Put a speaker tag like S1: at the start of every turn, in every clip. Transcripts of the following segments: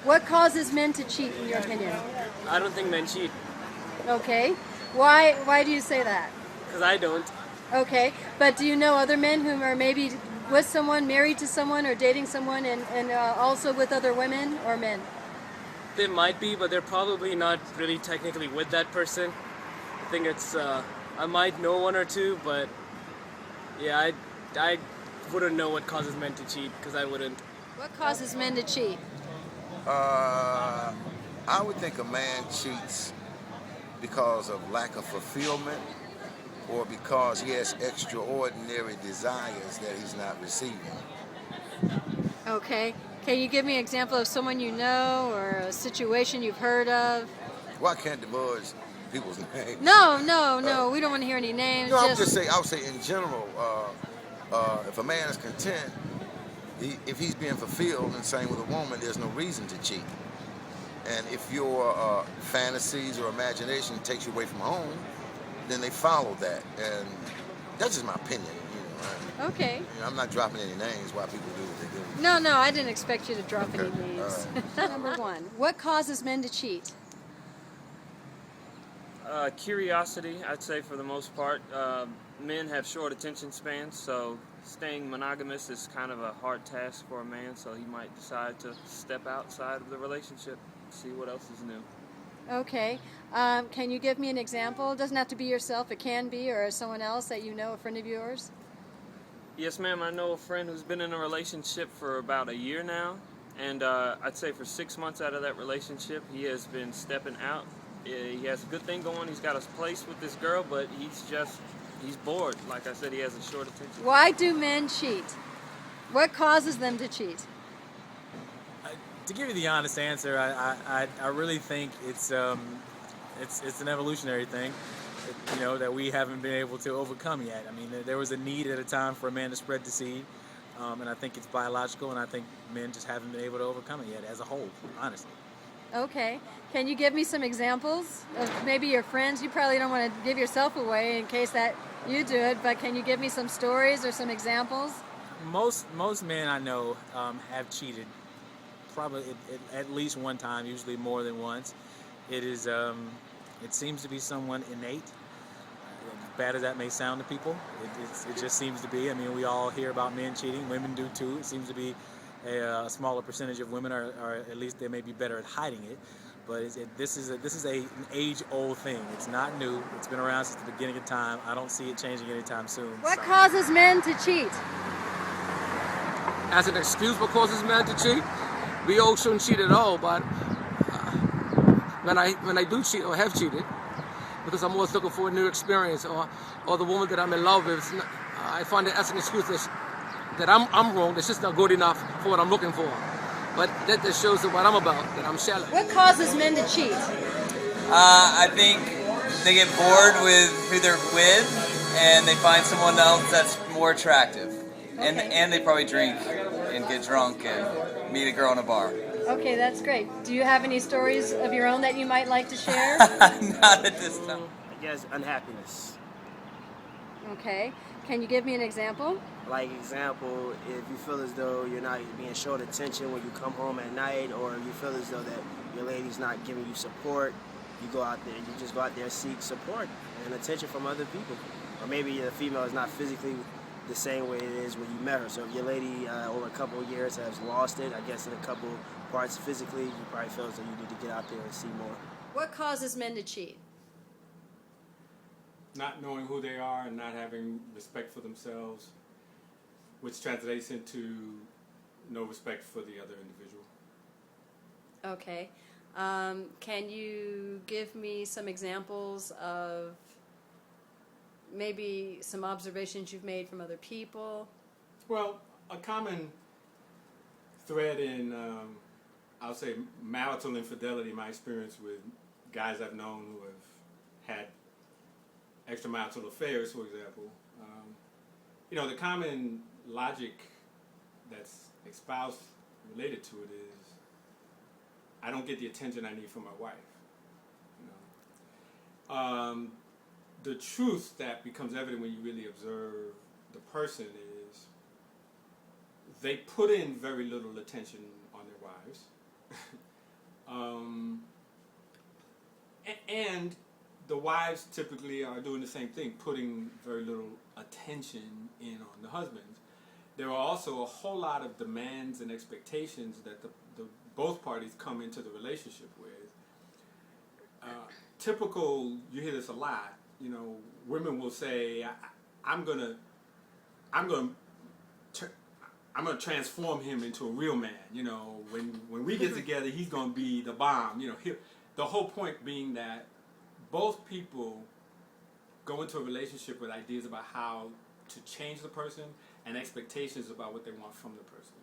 S1: What causes men to cheat, in your opinion?
S2: I don't think men cheat,
S1: Okay. Why do you say that?
S2: because I don't.
S1: Okay. But do you know other men who are maybe with someone, married to someone, or dating someone, and also with other women or men?
S2: They might be, but they're probably not really technically with that person. I think I might know one or two, but yeah, I wouldn't know what causes men to cheat, because I wouldn't.
S1: What causes men to cheat?
S3: Uh, I would think a man cheats because of lack of fulfillment or because he has extraordinary desires that he's not receiving.
S1: Okay. Can you give me an example of someone you know or a situation you've heard of?
S3: Well, I can't divulge people's names.
S1: No. We don't want to hear any names.
S3: No, I would say in general, if a man is content, if he's being fulfilled and same with a woman, there's no reason to cheat. And if your fantasies or imagination takes you away from home, then they follow that. And that's just my opinion.
S1: Okay.
S3: I'm not dropping any names why people do what they do.
S1: No, I didn't expect you to drop any
S3: Okay,
S1: names.
S3: all
S1: Number one, what causes men to cheat?
S2: Curiosity, I'd say for the most part. Men have short attention spans, so staying monogamous is kind of a hard task for a man, so he might decide to step outside of the relationship, see what else is new.
S1: Okay. Can you give me an example? It doesn't have to be yourself. It can be, or someone else that you know, a friend of yours.
S2: Yes, ma'am, I know a friend who's been in a relationship for about a year now, and I'd say for 6 months out of that relationship, he has been stepping out. He has a good thing going. He's got his place with this girl, but he's bored. Like I said, he has a short attention.
S1: Why do men cheat? What causes them to cheat?
S4: To give you the honest answer, I really think it's an evolutionary thing, that we haven't been able to overcome yet. I mean, there was a need at a time for a man to spread the seed, and I think it's biological, and I think men just haven't been able to overcome it yet as a whole, honestly.
S1: Okay. Can you give me some examples of maybe your friends? You probably don't want to give yourself away in case that you do it, but can you give me some stories or some examples?
S4: Most men I know have cheated, probably at least one time, usually more than once. It seems to be someone innate. As bad as that may sound to people, it just seems to be. I mean, we all hear about men cheating. Women do too. It seems to be a smaller percentage of women are at least they may be better at hiding it. But this is an age-old thing. It's not new. It's been around since the beginning of time. I don't see it changing anytime soon.
S1: What causes men to cheat?
S5: As an excuse what causes men to cheat, we all shouldn't cheat at all, but when I do cheat or have cheated, because I'm always looking for a new experience, or the woman that I'm in love with, I find it as an excuse that I'm wrong, that's just not good enough for what I'm looking for. But that just shows that what I'm about, that I'm shallow.
S1: What causes men to cheat?
S6: I think they get bored with who they're with, and they find someone else that's more attractive.
S1: Okay.
S6: And they probably drink and get drunk and meet a girl in a bar.
S1: Okay, that's great. Do you have any stories of your own that you might like to share?
S6: Not at this time.
S7: I guess unhappiness.
S1: Okay. Can you give me an example?
S7: Like example, if you feel as though you're not being showed attention when you come home at night, or you feel as though that your lady's not giving you support, you just go out there and seek support and attention from other people. Or maybe the female is not physically the same way it is when you met her. So if your lady over a couple of years has lost it, I guess in a couple parts physically, you probably feel as though you need to get out there and see more.
S1: What causes men to cheat?
S8: Not knowing who they are and not having respect for themselves, which translates into no respect for the other individual.
S1: Okay. Can you give me some examples of maybe some observations you've made from other people?
S8: Well, a common thread in, I'll say, marital infidelity, my experience with guys I've known who have had extramarital affairs, for example. The common logic that's espoused related to it is, I don't get the attention I need from my wife. The truth that becomes evident when you really observe the person is they put in very little attention on their wives. And the wives typically are doing the same thing, putting very little attention in on the husbands. There are also a whole lot of demands and expectations that the both parties come into the relationship with. Typical, you hear this a lot. You know, women will say, "I'm gonna transform him into a real man. You know, when we get together, he's gonna be the bomb. You know, the whole point being that both people go into a relationship with ideas about how to change the person and expectations about what they want from the person.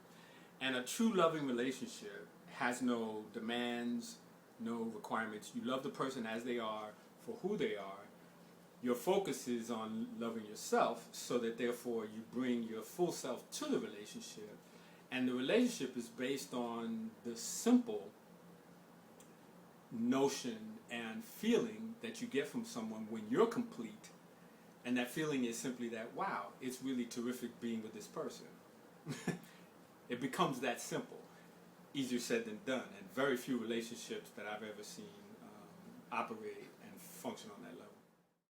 S8: And a true loving relationship has no demands, no requirements. You love the person as they are, for who they are. Your focus is on loving yourself, so that therefore you bring your full self to the relationship. And the relationship is based on the simple notion and feeling that you get from someone when you're complete. And that feeling is simply that, wow, it's really terrific being with this person. It becomes that simple. Easier said than done. And very few relationships that I've ever seen operate and function on that